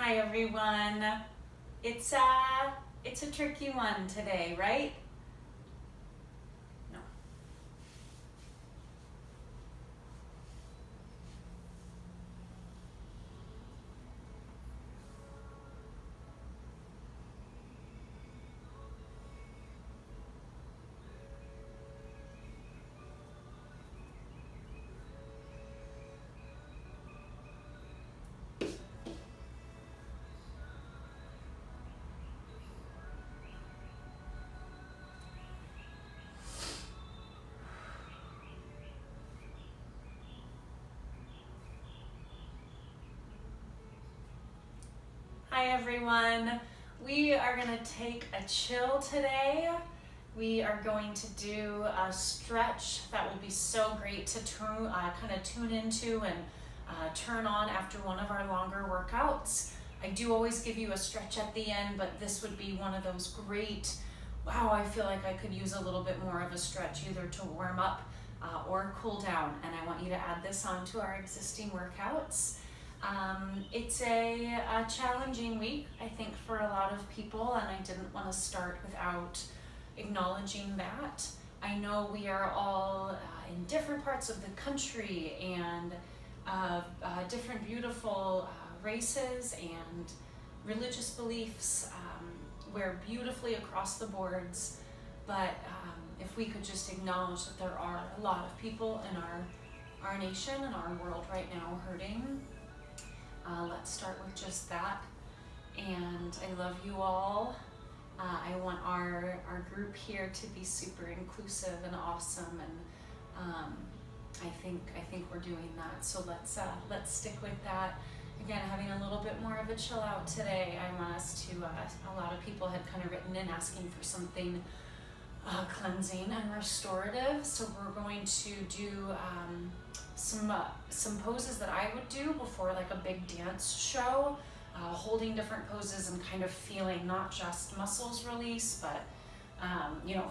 Hi everyone. It's a tricky one today, right? No. Hi everyone. We are going to take a chill today. We are going to do a stretch that will be so great to kind of tune into and turn on after one of our longer workouts. I do always give you a stretch at the end, but this would be one of those great, wow, I feel like I could use a little bit more of a stretch either to warm up or cool down. And I want you to add this on to our existing workouts. It's a challenging week, I think, for a lot of people, and I didn't want to start without acknowledging that. I know we are all in different parts of the country and different beautiful races and religious beliefs. We're beautifully across the boards, but if we could just acknowledge that there are a lot of people in our nation and our world right now hurting. Let's start with just that. And I love you all. I want our group here to be super inclusive and awesome, and I think we're doing that. So let's stick with that. Again, having a little bit more of a chill out today. I want us to. A lot of people had kind of written in asking for something cleansing and restorative. So we're going to do some poses that I would do before like a big dance show, holding different poses and kind of feeling not just muscles release, but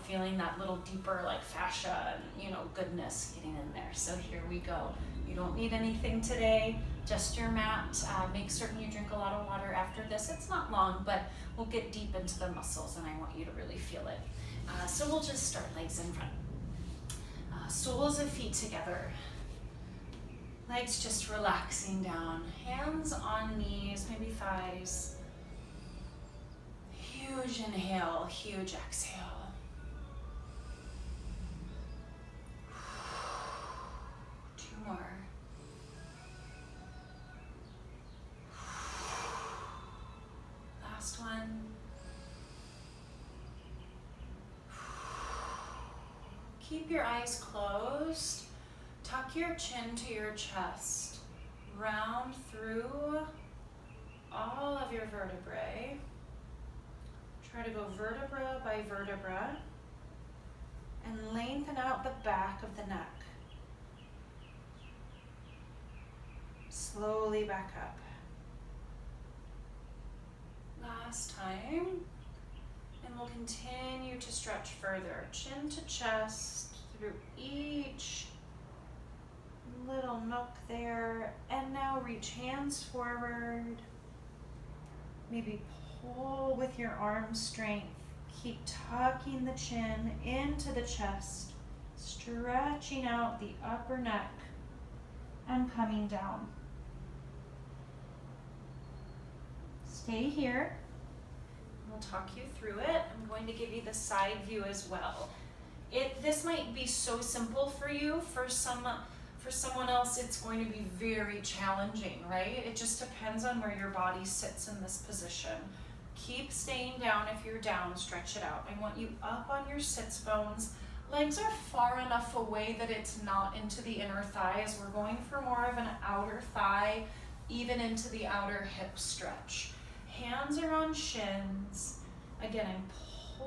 feeling that little deeper like fascia and goodness getting in there. So here we go. You don't need anything today, just your mat. Make certain you drink a lot of water after this. It's not long, but we'll get deep into the muscles and I want you to really feel it. So we'll just start legs in front. Soles of feet together. Legs just relaxing down. Hands on knees, maybe thighs. Huge inhale, huge exhale. Two more. Last one. Keep your eyes closed. Tuck your chin to your chest. Round through all of your vertebrae. Try to go vertebra by vertebra. And lengthen out the back of the neck. Slowly back up. Last time. And we'll continue to stretch further. Chin to chest through each little nook there. And now reach hands forward. Maybe pull with your arm strength. Keep tucking the chin into the chest. Stretching out the upper neck and coming down. Stay here. We'll talk you through it. I'm going to give you the side view as well. This might be so simple for you. For someone else, it's going to be very challenging, right? It just depends on where your body sits in this position. Keep staying down if you're down. Stretch it out. I want you up on your sits bones. Legs are far enough away that it's not into the inner thighs. We're going for more of an outer thigh, even into the outer hip stretch. Hands are on shins. Again, I'm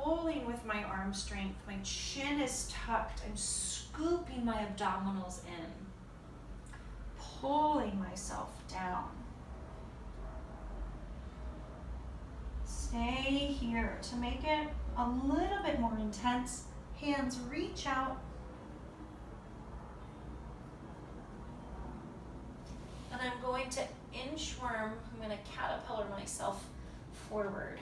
pulling with my arm strength. My chin is tucked. I'm scooping my abdominals in. Pulling myself down. Stay here. To make it a little bit more intense, hands reach out. And I'm going to inchworm arm. I'm gonna caterpillar myself forward.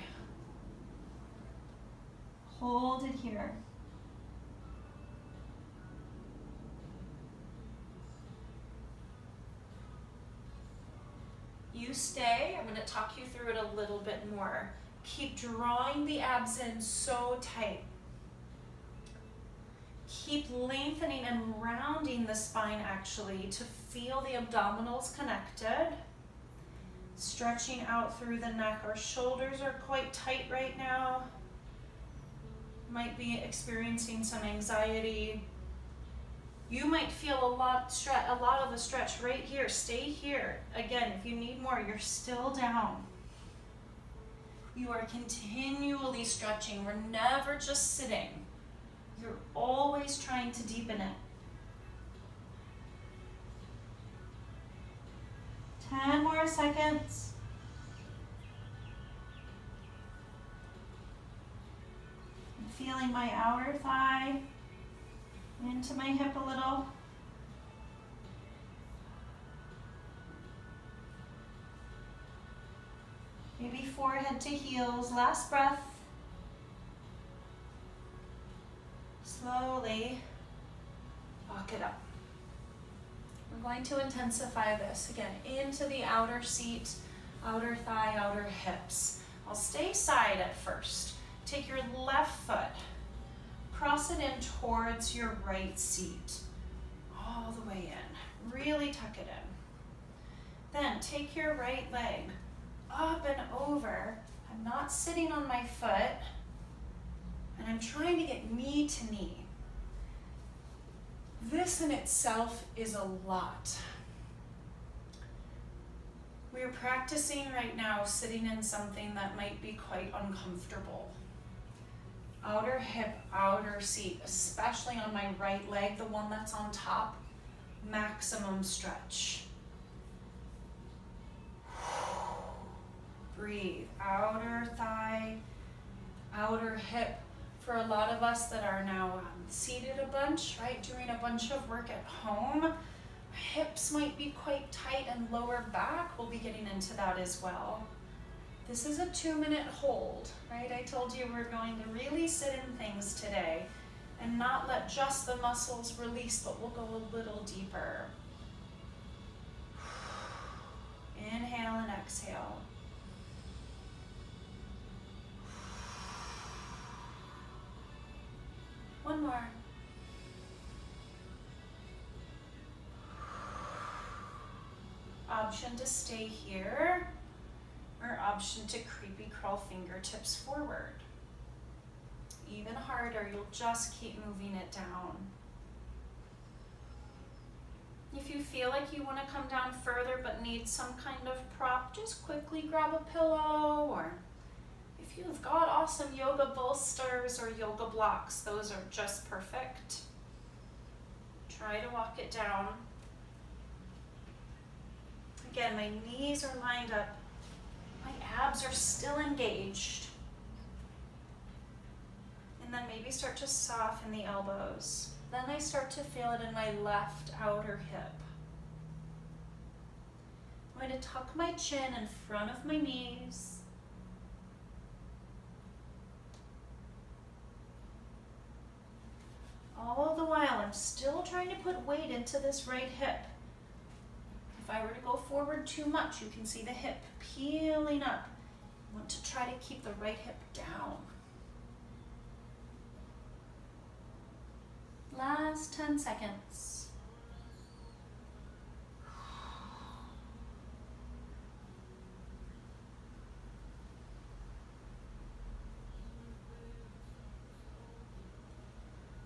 Hold it here. You stay. I'm gonna talk you through it a little bit more. Keep drawing the abs in so tight. Keep lengthening and rounding the spine actually to feel the abdominals connected. Stretching out through the neck. Our shoulders are quite tight right now. Might be experiencing some anxiety. You might feel a lot of the stretch right here. Stay here. Again, if you need more, you're still down. You are continually stretching. We're never just sitting. You're always trying to deepen it. 10 more seconds. I'm feeling my outer thigh into my hip a little. Maybe forehead to heels. Last breath. Slowly walk it up. We're going to intensify this again into the outer seat, outer thigh, outer hips. I'll stay side at first. Take your left foot, cross it in towards your right seat, all the way in. Really tuck it in. Then take your right leg up and over. I'm not sitting on my foot, and I'm trying to get knee to knee. This in itself is a lot. We're practicing right now sitting in something that might be quite uncomfortable. Outer hip, outer seat, especially on my right leg, the one that's on top, maximum stretch. Breathe, outer thigh, outer hip. For a lot of us that are now seated a bunch, right, doing a bunch of work at home, hips might be quite tight and lower back. We'll be getting into that as well. This is a 2-minute hold, right? I told you we're going to really sit in things today and not let just the muscles release, but we'll go a little deeper. Inhale and exhale. One more. Option to stay here, or option to creepy crawl fingertips forward. Even harder, you'll just keep moving it down. If you feel like you want to come down further but need some kind of prop, just quickly grab a pillow, or if you've got awesome yoga bolsters or yoga blocks, those are just perfect. Try to walk it down. Again, my knees are lined up. My abs are still engaged. And then maybe start to soften the elbows. Then I start to feel it in my left outer hip. I'm going to tuck my chin in front of my knees. All the while, I'm still trying to put weight into this right hip. If I were to go forward too much, you can see the hip peeling up. I want to try to keep the right hip down. Last 10 seconds.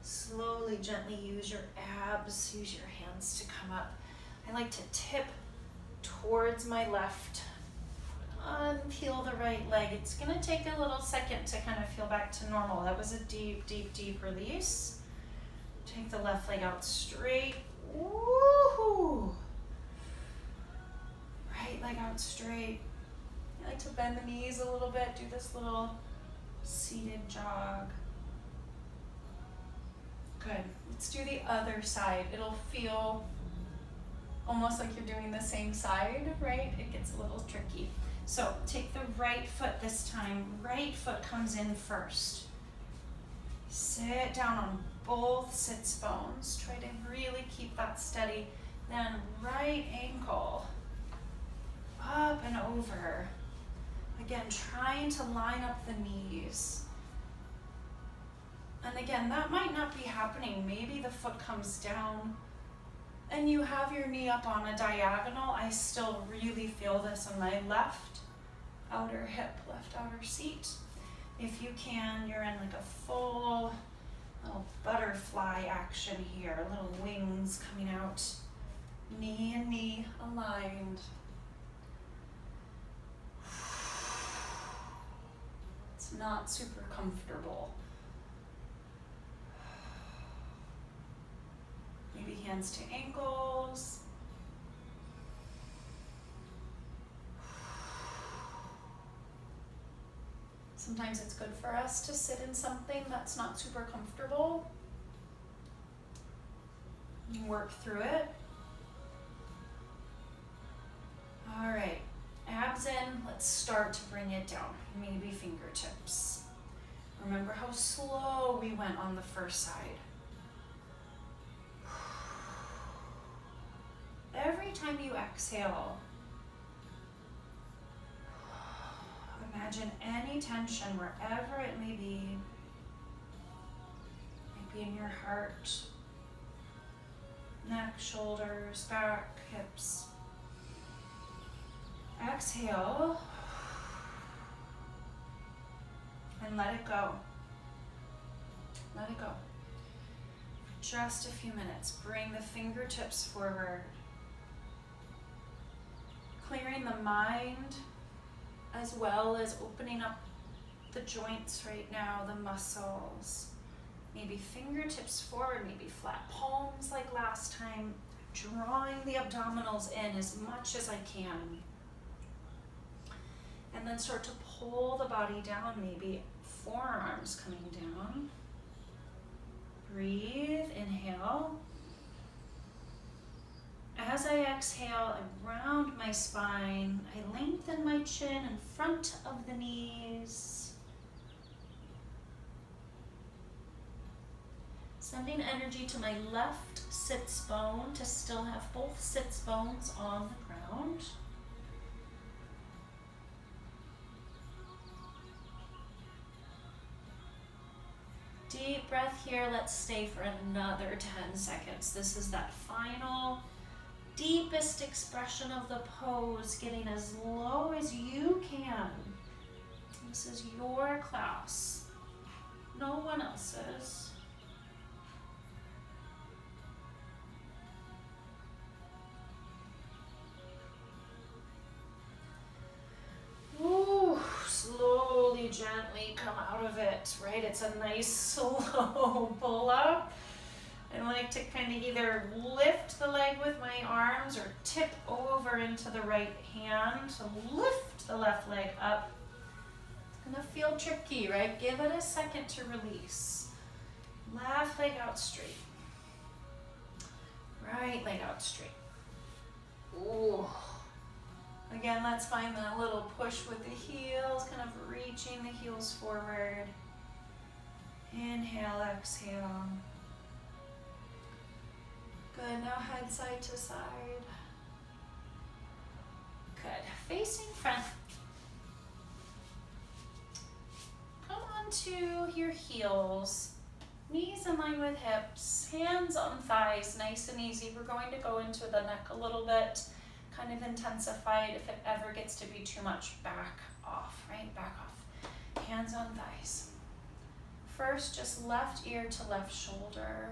Slowly, gently use your abs, use your hands to come up. I like to tip towards my left. Unpeel the right leg. It's gonna take a little second to kind of feel back to normal. That was a deep, deep, deep release. Take the left leg out straight. Woohoo! Right leg out straight. I like to bend the knees a little bit, do this little seated jog. Good. Let's do the other side. It'll feel almost like you're doing the same side, right? It gets a little tricky. So take the right foot this time. Right foot comes in first. Sit down on both sits bones. Try to really keep that steady. Then right ankle up and over. Again, trying to line up the knees. And again, that might not be happening. Maybe the foot comes down and you have your knee up on a diagonal. I still really feel this on my left outer hip, left outer seat. If you can, you're in like a full little butterfly action here, little wings coming out, knee and knee aligned. It's not super comfortable. Maybe hands to ankles. Sometimes it's good for us to sit in something that's not super comfortable and work through it. All right, abs in, let's start to bring it down, maybe fingertips. Remember how slow we went on the first side. Every time you exhale, imagine any tension wherever it may be in your heart, neck, shoulders, back, hips. Exhale and let it go. Let it go. Just a few minutes. Bring the fingertips forward. Clearing the mind as well as opening up the joints right now, the muscles. Maybe fingertips forward, maybe flat palms like last time. Drawing the abdominals in as much as I can. And then start to pull the body down, maybe forearms coming down. Breathe, inhale. As I exhale, I round my spine. I lengthen my chin in front of the knees. Sending energy to my left sits bone to still have both sits bones on the ground. Deep breath here. Let's stay for another 10 seconds. This is that final, deepest expression of the pose, getting as low as you can. This is your class, no one else's. Ooh, slowly, gently come out of it, right? It's a nice slow pull up. I like to kind of either lift the leg with my arms or tip over into the right hand to lift the left leg up. It's gonna feel tricky, right? Give it a second to release. Left leg out straight. Right leg out straight. Ooh. Again, let's find that little push with the heels, kind of reaching the heels forward. Inhale, exhale. Good, now head side to side. Good, facing front. Come onto your heels. Knees in line with hips, hands on thighs, nice and easy. We're going to go into the neck a little bit, kind of intensified. If it ever gets to be too much, back off, right? Back off. Hands on thighs. First, just left ear to left shoulder.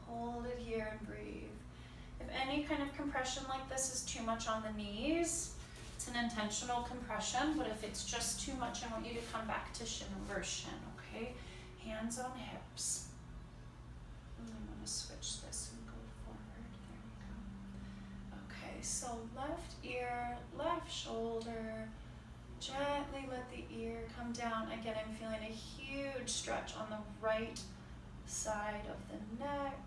Hold it here and breathe. If any kind of compression like this is too much on the knees, it's an intentional compression, but if it's just too much, I want you to come back to shin over shin, okay? Hands on hips. And I'm gonna switch this and go forward, there we go. Okay, so left ear, left shoulder, gently let the ear come down. Again, I'm feeling a huge stretch on the right side of the neck.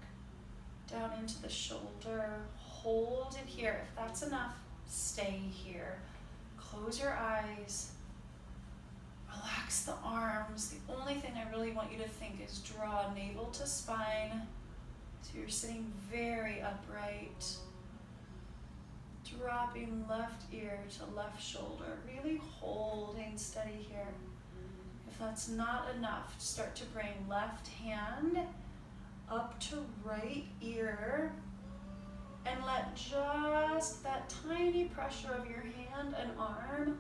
down into the shoulder. Hold it here. If that's enough, stay here. Close your eyes. Relax the arms. The only thing I really want you to think is draw navel to spine. So you're sitting very upright. Dropping left ear to left shoulder. Really holding steady here. If that's not enough, start to bring left hand up to right ear and let just that tiny pressure of your hand and arm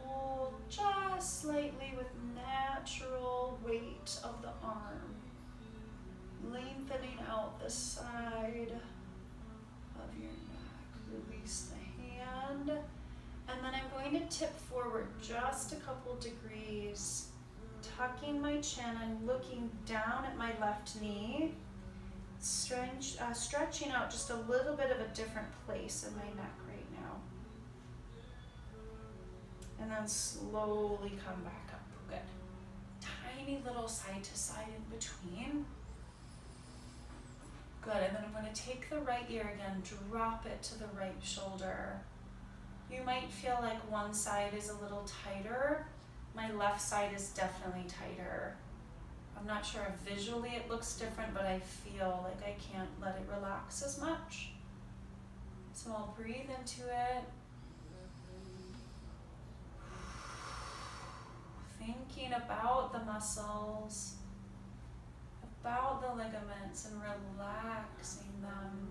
pull just slightly with natural weight of the arm, lengthening out the side of your neck. Release the hand, and then I'm going to tip forward just a couple degrees, tucking my chin and looking down at my left knee, stretching out just a little bit of a different place in my neck right now. And then slowly come back up. Good. Tiny little side to side in between. Good, and then I'm going to take the right ear again, drop it to the right shoulder. You might feel like one side is a little tighter. My left side is definitely tighter. I'm not sure if visually it looks different, but I feel like I can't let it relax as much. So I'll breathe into it. Thinking about the muscles, about the ligaments, and relaxing them.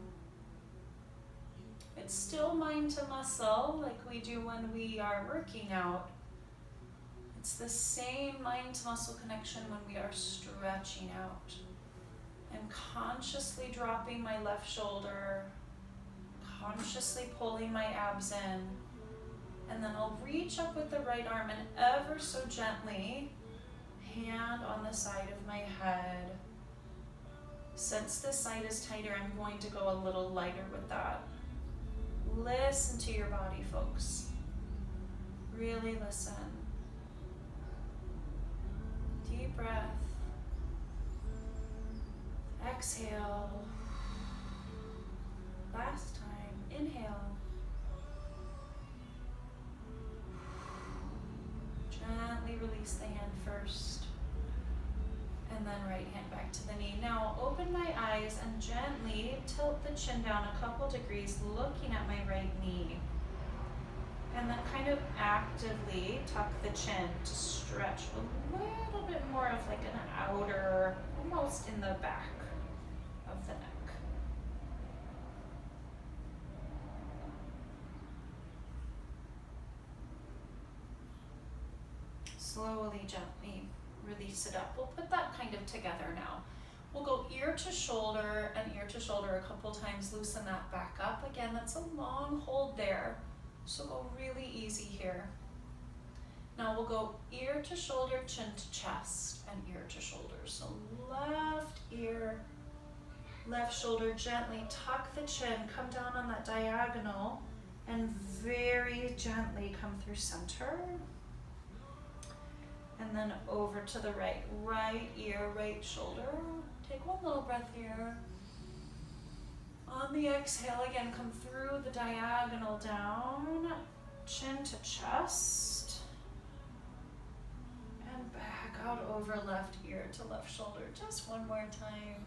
It's still mind to muscle like we do when we are working out. It's the same mind to muscle connection when we are stretching out. I'm consciously dropping my left shoulder, consciously pulling my abs in, and then I'll reach up with the right arm and ever so gently, hand on the side of my head. Since this side is tighter, I'm going to go a little lighter with that. Listen to your body, folks. Really listen. Deep breath. Exhale. Last time. Inhale. Gently release the hand first. And then right hand back to the knee. Now open my eyes and gently tilt the chin down a couple degrees, looking at my right knee. And then kind of actively tuck the chin to stretch a little bit more of like an outer, almost in the back of the neck. Slowly, gently release it up. We'll put that kind of together now. We'll go ear to shoulder and ear to shoulder a couple times, loosen that back up. Again, that's a long hold there, so go really easy here. Now we'll go ear to shoulder, chin to chest, and ear to shoulder. So left ear, left shoulder, gently tuck the chin, come down on that diagonal, and very gently come through center. And then over to the right. Right ear, right shoulder. Take one little breath here. On the exhale, again, come through the diagonal down. Chin to chest. And back out over left ear to left shoulder. Just one more time.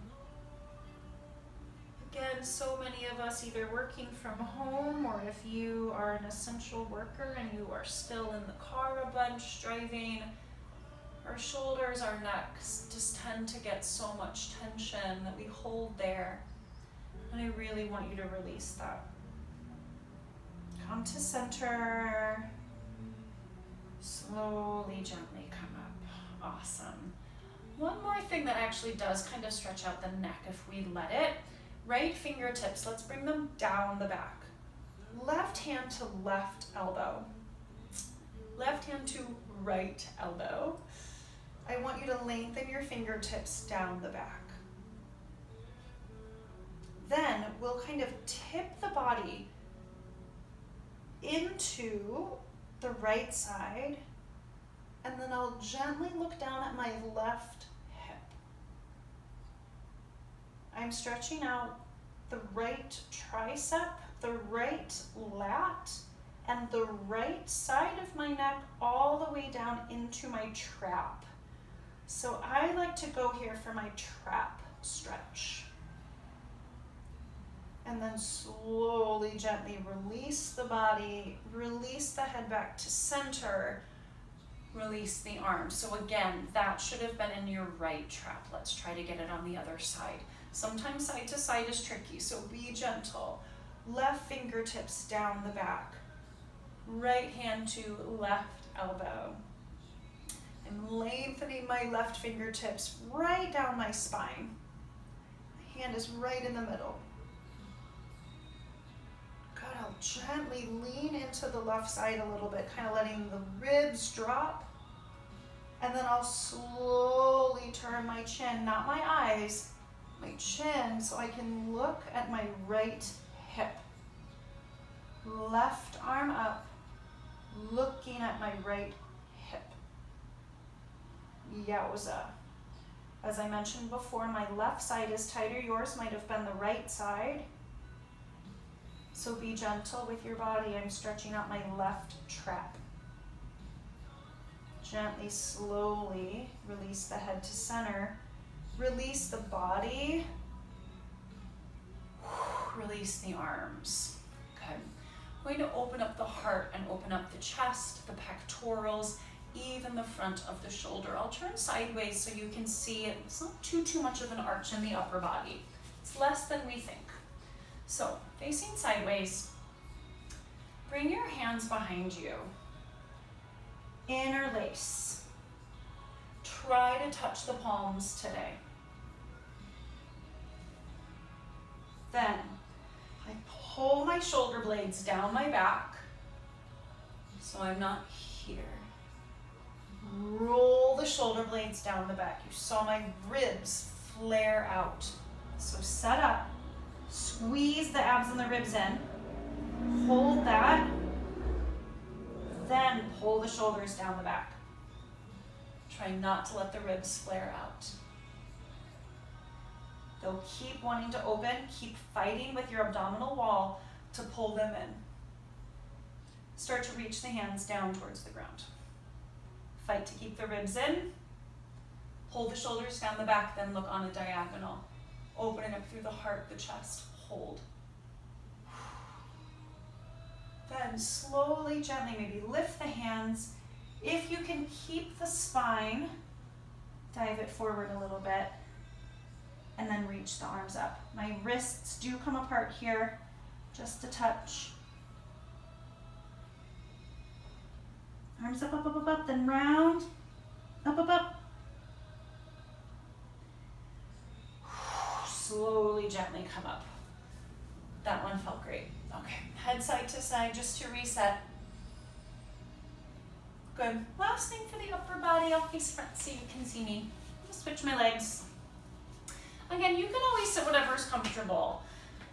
Again, so many of us either working from home, or if you are an essential worker and you are still in the car a bunch, driving, our shoulders, our necks just tend to get so much tension that we hold there. And I really want you to release that. Come to center. Slowly, gently come up. Awesome. One more thing that actually does kind of stretch out the neck if we let it. Right fingertips, let's bring them down the back. Left hand to left elbow. Left hand to right elbow. I want you to lengthen your fingertips down the back. Then we'll kind of tip the body into the right side, and then I'll gently look down at my left hip. I'm stretching out the right tricep, the right lat, and the right side of my neck all the way down into my trap. So I like to go here for my trap stretch. And then slowly, gently release the body, release the head back to center, release the arms. So again, that should have been in your right trap. Let's try to get it on the other side. Sometimes side to side is tricky, so be gentle. Left fingertips down the back. Right hand to left elbow. I'm lengthening my left fingertips right down my spine. My hand is right in the middle. Good, I'll gently lean into the left side a little bit, kind of letting the ribs drop. And then I'll slowly turn my chin, not my eyes, my chin, so I can look at my right hip. Left arm up, looking at my right hip. Yowza. As I mentioned before, my left side is tighter. Yours might have been the right side. So be gentle with your body. I'm stretching out my left trap. Gently, slowly release the head to center. Release the body. Release the arms. Good. I'm going to open up the heart and open up the chest, the pectorals, even the front of the shoulder. I'll turn sideways so you can see it's not too much of an arch in the upper body. It's less than we think. So, facing sideways, bring your hands behind you. Interlace. Try to touch the palms today. Then, I pull my shoulder blades down my back, so I'm not here. Roll the shoulder blades down the back. You saw my ribs flare out. So set up, squeeze the abs and the ribs in, hold that, then pull the shoulders down the back. Try not to let the ribs flare out. They'll keep wanting to open, keep fighting with your abdominal wall to pull them in. Start to reach the hands down towards the ground. Fight to keep the ribs in. Pull the shoulders down the back, then look on a diagonal. Opening up through the heart, the chest. Hold. Then slowly, gently, maybe lift the hands. If you can keep the spine, dive it forward a little bit, and then reach the arms up. My wrists do come apart here, just a touch. Arms up, up, up, up, up, then round, up, up, up. Slowly, gently come up. That one felt great. Okay, head side to side just to reset. Good. Last thing for the upper body, I'll face front so you can see me. I'll switch my legs. Again, you can always sit whatever's comfortable.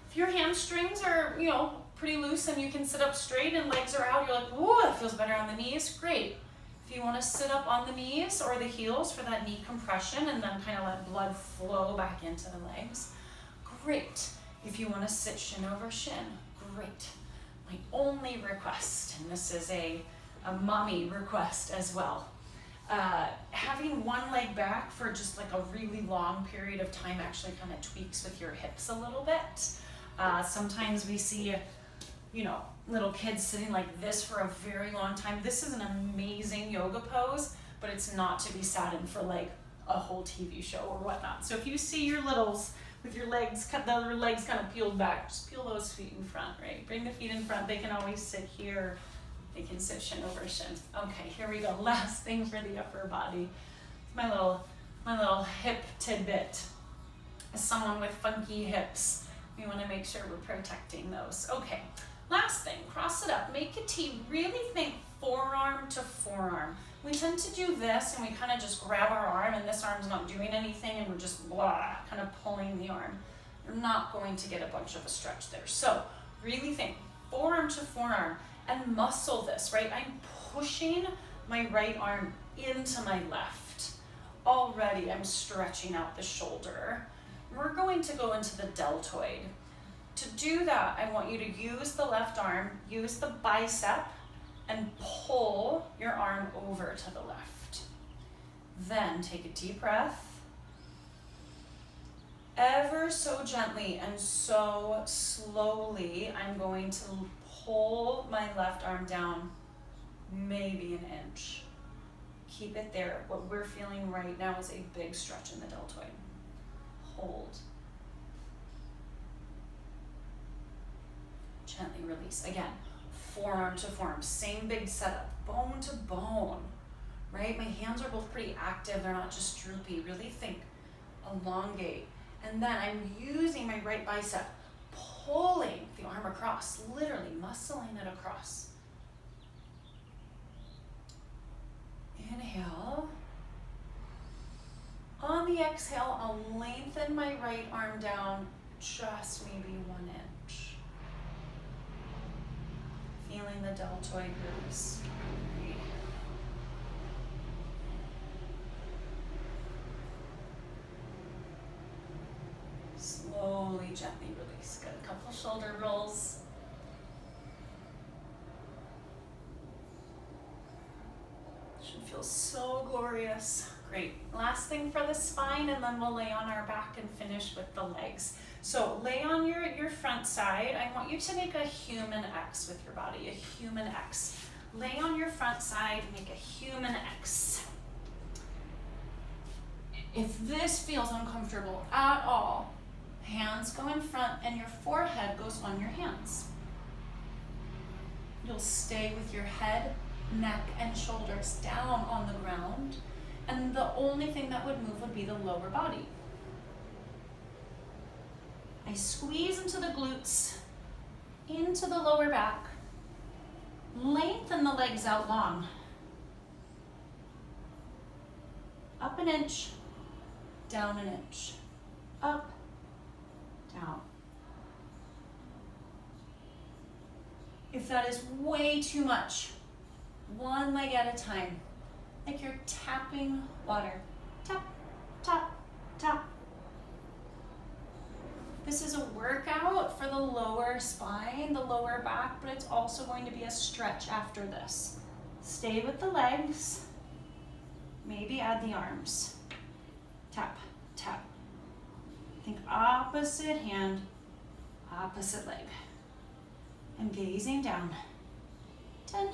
If your hamstrings are, pretty loose and you can sit up straight and legs are out, you're like, ooh, that feels better on the knees, great. If you want to sit up on the knees or the heels for that knee compression and then kind of let blood flow back into the legs, great. If you want to sit shin over shin, great. My only request, and this is a mommy request as well, having one leg back for just like a really long period of time actually kind of tweaks with your hips a little bit. Sometimes we see, little kids sitting like this for a very long time. This is an amazing yoga pose, but it's not to be sat in for like a whole TV show or whatnot. So if you see your littles with your legs, their legs kind of peeled back, just peel those feet in front, right? Bring the feet in front. They can always sit here. They can sit shin over shin. Okay, here we go. Last thing for the upper body. My little hip tidbit. As someone with funky hips, we want to make sure we're protecting those. Okay, last thing, cross it up. Make a T. Really think forearm to forearm. We tend to do this and we kind of just grab our arm and this arm's not doing anything and we're just kind of pulling the arm. You're not going to get a bunch of a stretch there. So really think forearm to forearm and muscle this, right? I'm pushing my right arm into my left. Already I'm stretching out the shoulder. we're going to go into the deltoid. To do that, I want you to use the left arm, use the bicep, and pull your arm over to the left. Then take a deep breath. Ever so gently and so slowly, I'm going to pull my left arm down, maybe an inch. Keep it there. What we're feeling right now is a big stretch in the deltoid. Hold. Gently release. Again, forearm to forearm, same big setup, bone to bone, right? My hands are both pretty active. They're not just droopy. Really think, elongate. And then I'm using my right bicep, pulling the arm across, literally muscling it across. Inhale. On the exhale, I'll lengthen my right arm down just maybe 1 inch. Feeling the deltoid release. Slowly, gently release. Good. A couple shoulder rolls. Should feel so glorious. Great. Last thing for the spine, and then we'll lay on our back and finish with the legs. So lay on your front side. I want you to make a human X with your body, a human X. Lay on your front side, make a human X. If this feels uncomfortable at all, hands go in front and your forehead goes on your hands. You'll stay with your head, neck, and shoulders down on the ground, and the only thing that would move would be the lower body. I squeeze into the glutes, into the lower back, lengthen the legs out long. Up an inch, down an inch, up, down. If that is way too much, one leg at a time, like you're tapping water. Tap, tap, tap. This is a workout for the lower spine, the lower back, but it's also going to be a stretch after this. Stay with the legs, maybe add the arms. Tap, tap. Think opposite hand, opposite leg. And gazing down. 10,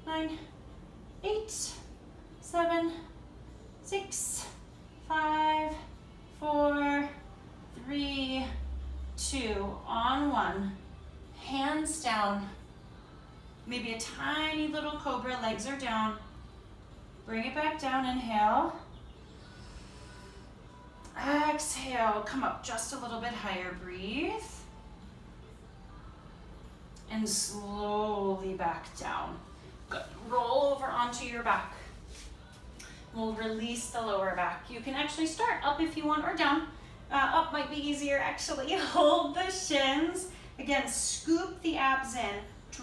9, 8, 7, 6, 5, 4, 3, 2, on 1. Hands down. Maybe a tiny little cobra, legs are down. Bring it back down, inhale. Exhale, come up just a little bit higher, breathe. And slowly back down. Good, roll over onto your back. We'll release the lower back. You can actually start up if you want or down. Up might be easier actually. Hold the shins. Again, scoop the abs in.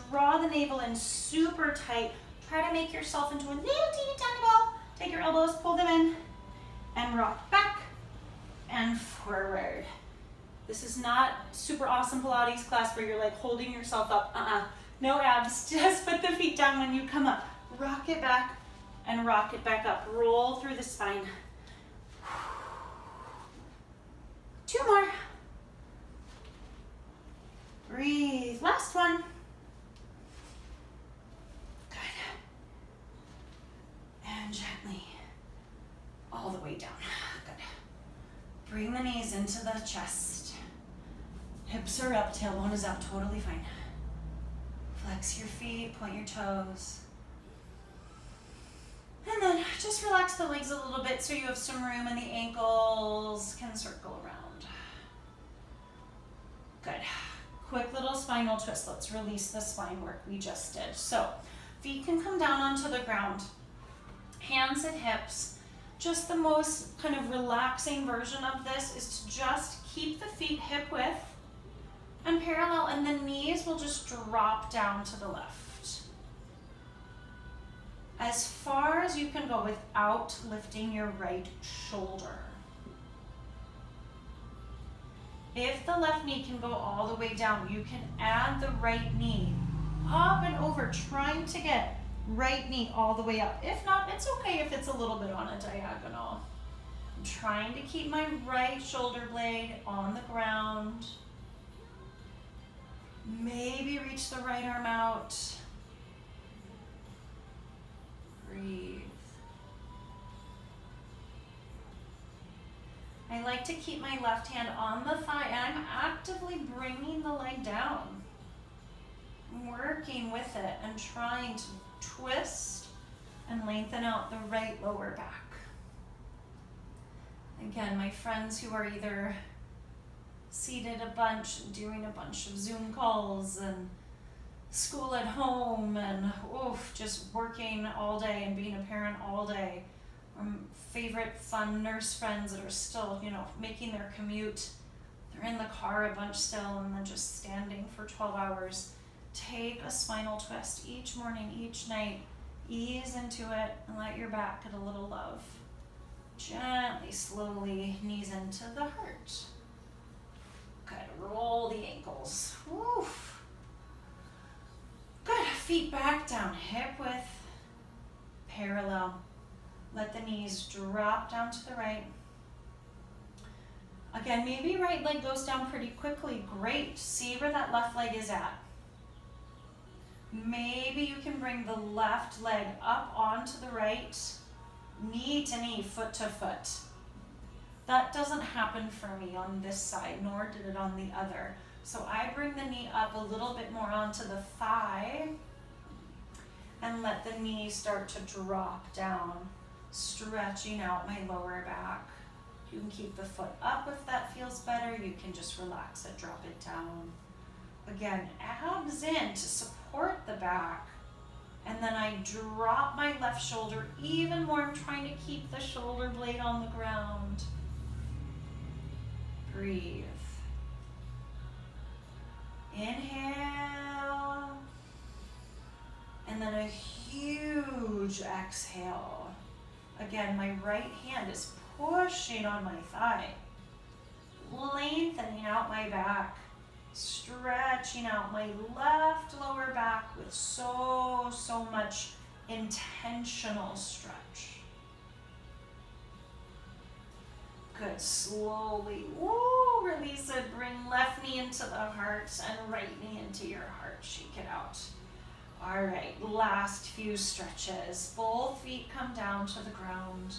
Draw the navel in super tight. Try to make yourself into a little teeny tiny ball. Take your elbows, pull them in, and rock back and forward. This is not super awesome Pilates class where you're like holding yourself up. No abs, just put the feet down when you come up. Rock it back and rock it back up. Roll through the spine. 2 more. Breathe, last one. Good. And gently, all the way down. Good. Bring the knees into the chest. Hips are up, tailbone is up, totally fine. Flex your feet, point your toes. And then just relax the legs a little bit so you have some room and the ankles can circle around. Good. Quick little spinal twist. Let's release the spine work we just did. So feet can come down onto the ground. Hands at hips. Just the most kind of relaxing version of this is to just keep the feet hip width and parallel, and the knees will just drop down to the left. As far as you can go without lifting your right shoulder. If the left knee can go all the way down, you can add the right knee up and over, trying to get right knee all the way up. If not, it's okay if it's a little bit on a diagonal. I'm trying to keep my right shoulder blade on the ground. Maybe reach the right arm out. Breathe. I like to keep my left hand on the thigh, and I'm actively bringing the leg down. I'm working with it and trying to twist and lengthen out the right lower back. Again, my friends who are either seated a bunch, doing a bunch of Zoom calls and school at home and just working all day and being a parent all day. Favorite fun nurse friends that are still, making their commute. They're in the car a bunch still and then just standing for 12 hours. Take a spinal twist each morning, each night. Ease into it and let your back get a little love. Gently, slowly, knees into the heart. Good, roll the ankles. Woof. Good, feet back down, hip width, parallel. Let the knees drop down to the right. Again, maybe right leg goes down pretty quickly. Great, see where that left leg is at. Maybe you can bring the left leg up onto the right, knee to knee, foot to foot. That doesn't happen for me on this side, nor did it on the other. So I bring the knee up a little bit more onto the thigh and let the knee start to drop down, stretching out my lower back. You can keep the foot up if that feels better. You can just relax it, drop it down. Again, abs in to support the back. And then I drop my left shoulder even more. I'm trying to keep the shoulder blade on the ground. Breathe. Inhale. And then a huge exhale. Again, my right hand is pushing on my thigh, lengthening out my back, stretching out my left lower back with so much intentional stretch. Good, slowly, release it, bring left knee into the heart and right knee into your heart, shake it out. All right, last few stretches. Both feet come down to the ground.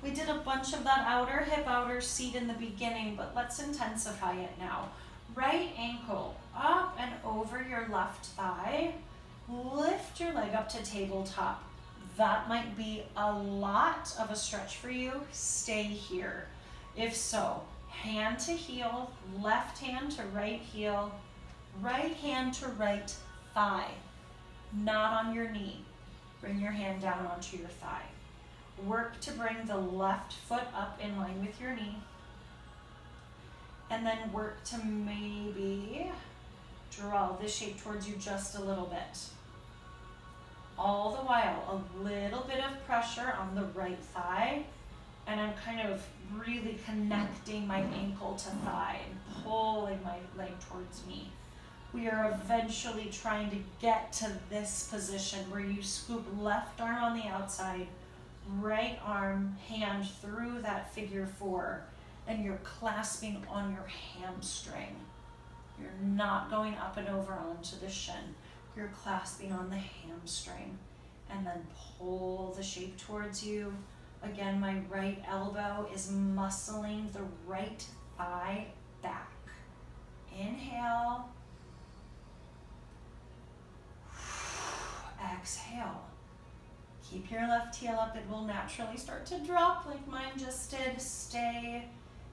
We did a bunch of that outer hip, outer seat in the beginning, but let's intensify it now. Right ankle up and over your left thigh. Lift your leg up to tabletop. That might be a lot of a stretch for you. Stay here. If so, hand to heel, left hand to right heel, right hand to right thigh, not on your knee. Bring your hand down onto your thigh. Work to bring the left foot up in line with your knee. And then work to maybe draw this shape towards you just a little bit. All the while, a little bit of pressure on the right thigh, and I'm kind of really connecting my ankle to thigh and pulling my leg towards me. We are eventually trying to get to this position where you scoop left arm on the outside, right arm, hand through that figure four, and you're clasping on your hamstring. You're not going up and over onto the shin. You're clasping on the hamstring, and then pull the shape towards you. Again, my right elbow is muscling the right thigh back. Inhale. Exhale. Keep your left heel up. It will naturally start to drop like mine just did. Stay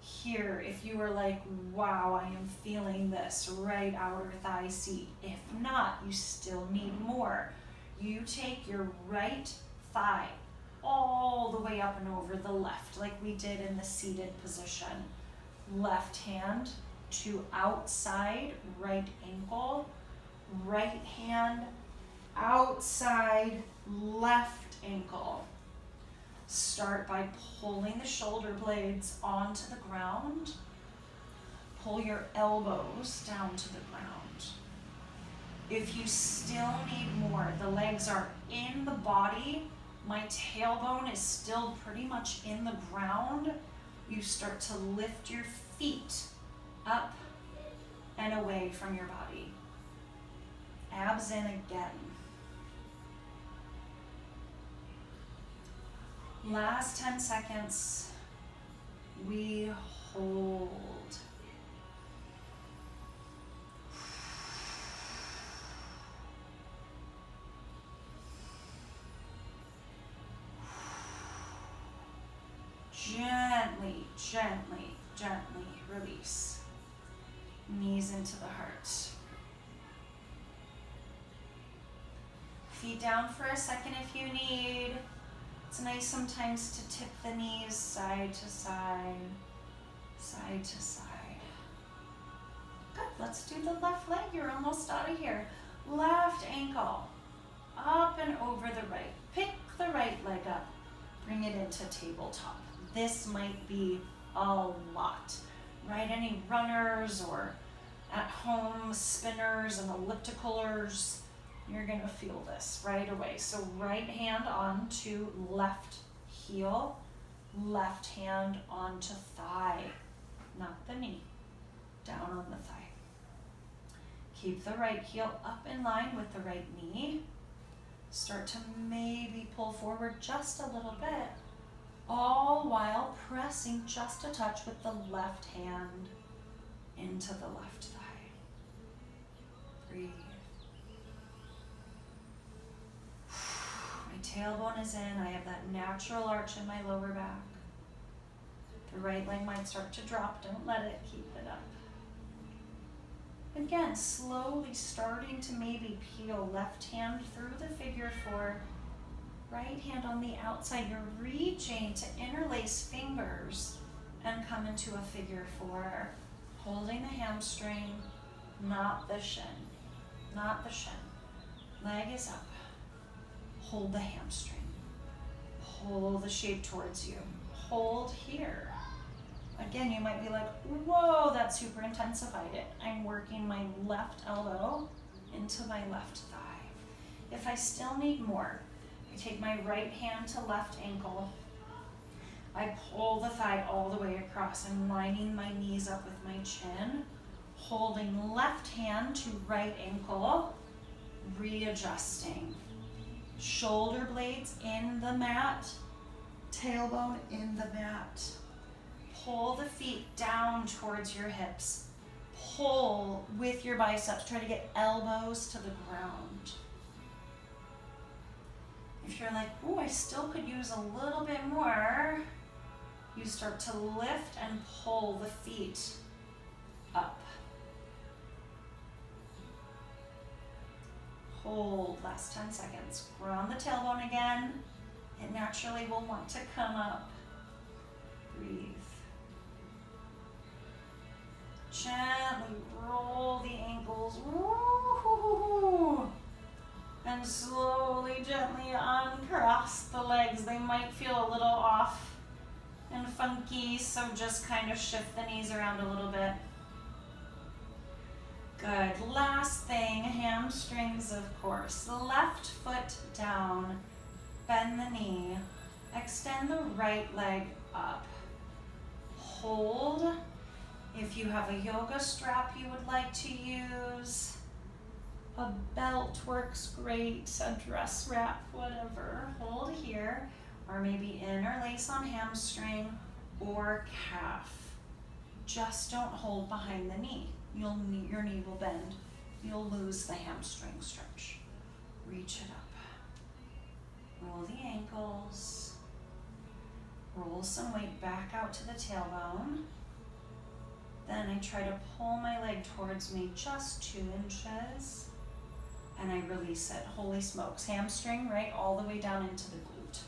here. If you were like, wow, I am feeling this right outer thigh seat. If not, you still need more. You take your right thigh all the way up and over the left, like we did in the seated position. Left hand to outside right ankle, right hand outside left ankle. Start by pulling the shoulder blades onto the ground. Pull your elbows down to the ground. If you still need more, the legs are in the body, my tailbone is still pretty much in the ground, you start to lift your feet up and away from your body. Abs in again. Last 10 seconds, we hold. Gently, gently, gently release. Knees into the heart. Feet down for a second if you need. It's nice sometimes to tip the knees side to side, side to side. Good, let's do the left leg. You're almost out of here. Left ankle, up and over the right. Pick the right leg up, bring it into tabletop. This might be a lot, right? Any runners or at home spinners and ellipticalers, you're gonna feel this right away. So right hand onto left heel, left hand onto thigh, not the knee, down on the thigh. Keep the right heel up in line with the right knee. Start to maybe pull forward just a little bit, all while pressing just a touch with the left hand into the left thigh. Breathe. My tailbone is in. I have that natural arch in my lower back. The right leg might start to drop. Don't let it. Keep it up. Again, slowly starting to maybe peel left hand through the figure four. Right hand on the outside. You're reaching to interlace fingers and come into a figure four. Holding the hamstring, not the shin. Not the shin. Leg is up. Hold the hamstring. Pull the shape towards you. Hold here. Again, you might be like, whoa, that super intensified it. I'm working my left elbow into my left thigh. If I still need more, I take my right hand to left ankle. I pull the thigh all the way across. I'm lining my knees up with my chin. Holding left hand to right ankle. Readjusting. Shoulder blades in the mat. Tailbone in the mat. Pull the feet down towards your hips. Pull with your biceps. Try to get elbows to the ground. If you're like, oh, I still could use a little bit more, you start to lift and pull the feet up. Hold, last 10 seconds. Ground the tailbone again. It naturally will want to come up. Breathe. Gently roll the ankles. Woo-hoo-hoo-hoo. And slowly, gently uncross the legs. They might feel a little off and funky, so just kind of shift the knees around a little bit. Good. Last thing, hamstrings, of course. The left foot down, bend the knee, extend the right leg up. Hold. If you have a yoga strap you would like to use, a belt works great, a dress wrap, whatever. Hold here, or maybe interlace on hamstring or calf. Just don't hold behind the knee. Your knee will bend. You'll lose the hamstring stretch. Reach it up. Roll the ankles. Roll some weight back out to the tailbone. Then I try to pull my leg towards me just 2 inches. And I release it. Holy smokes. Hamstring, right, all the way down into the glute.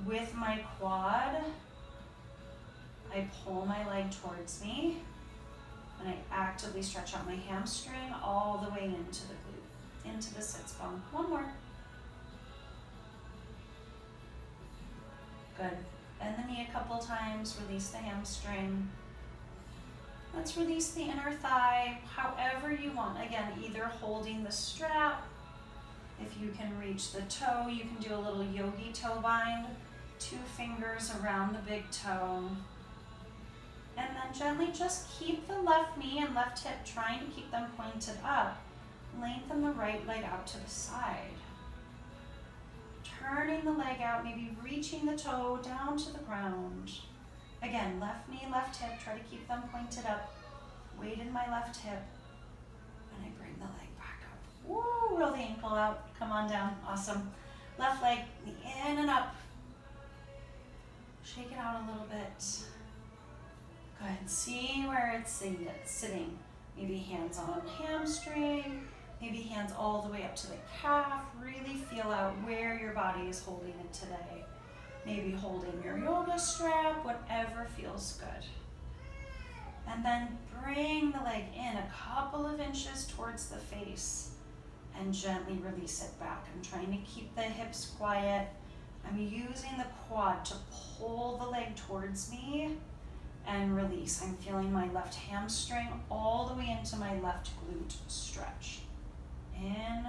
With my quad, I pull my leg towards me. And I actively stretch out my hamstring all the way into the glute, into the sits bone. One more. Good. Bend the knee a couple times, release the hamstring. Let's release the inner thigh, however you want. Again, either holding the strap. If you can reach the toe, you can do a little yogi toe bind. 2 fingers around the big toe. And then gently just keep the left knee and left hip, trying to keep them pointed up. Lengthen the right leg out to the side. Turning the leg out, maybe reaching the toe down to the ground. Again, left knee, left hip, try to keep them pointed up. Weight in my left hip. And I bring the leg back up. Woo, roll the ankle out, come on down, awesome. Left leg, in and up. Shake it out a little bit. Good, see where it's sitting. Maybe hands on hamstring, maybe hands all the way up to the calf. Really feel out where your body is holding it today. Maybe holding your yoga strap, whatever feels good. And then bring the leg in a couple of inches towards the face and gently release it back. I'm trying to keep the hips quiet. I'm using the quad to pull the leg towards me and release. I'm feeling my left hamstring all the way into my left glute stretch. In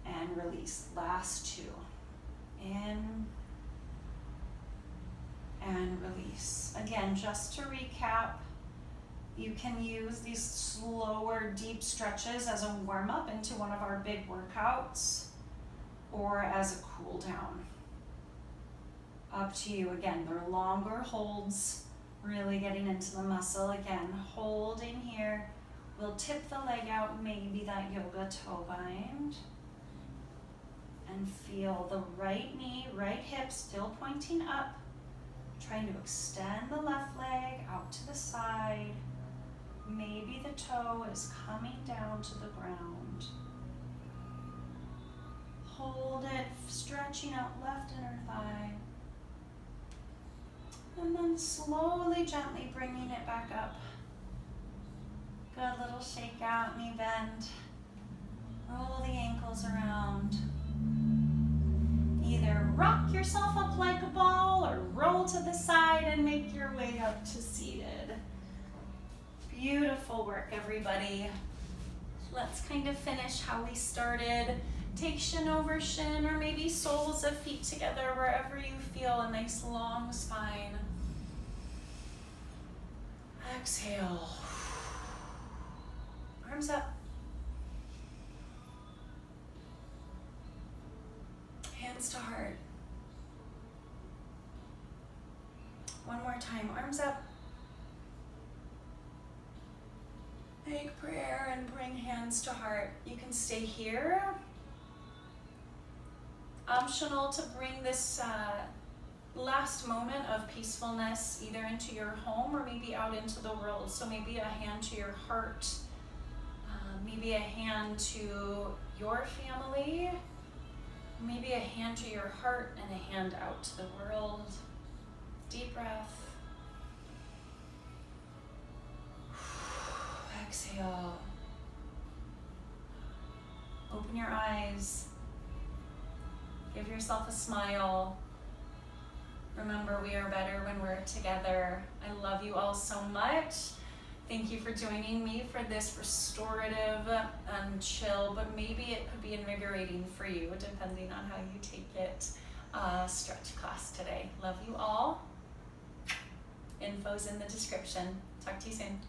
and release. Last 2. In and release. Again, just to recap, you can use these slower, deep stretches as a warm-up into one of our big workouts or as a cool down. Up to you. Again, they're longer holds, really getting into the muscle. Again, holding here. We'll tip the leg out, maybe that yoga toe bind. And feel the right knee, right hip still pointing up. Trying to extend the left leg out to the side. Maybe the toe is coming down to the ground. Hold it, stretching out left inner thigh. And then slowly, gently bringing it back up. Good little shake out, knee bend. Roll the ankles around. Either rock yourself up like a ball or roll to the side and make your way up to seated. Beautiful work, everybody. Let's kind of finish how we started. Take shin over shin or maybe soles of feet together wherever you feel a nice long spine. Exhale. Arms up. Hands to heart. One more time, arms up. Make prayer and bring hands to heart. You can stay here. Optional to bring this last moment of peacefulness either into your home or maybe out into the world. So maybe a hand to your heart, maybe a hand to your family, maybe a hand to your heart and a hand out to the world. Deep breath. Exhale. Open your eyes. Give yourself a smile. Remember, we are better when we're together. I love you all so much. Thank you for joining me for this restorative and chill, but maybe it could be invigorating for you, depending on how you take it, stretch class today. Love you all. Info's in the description. Talk to you soon.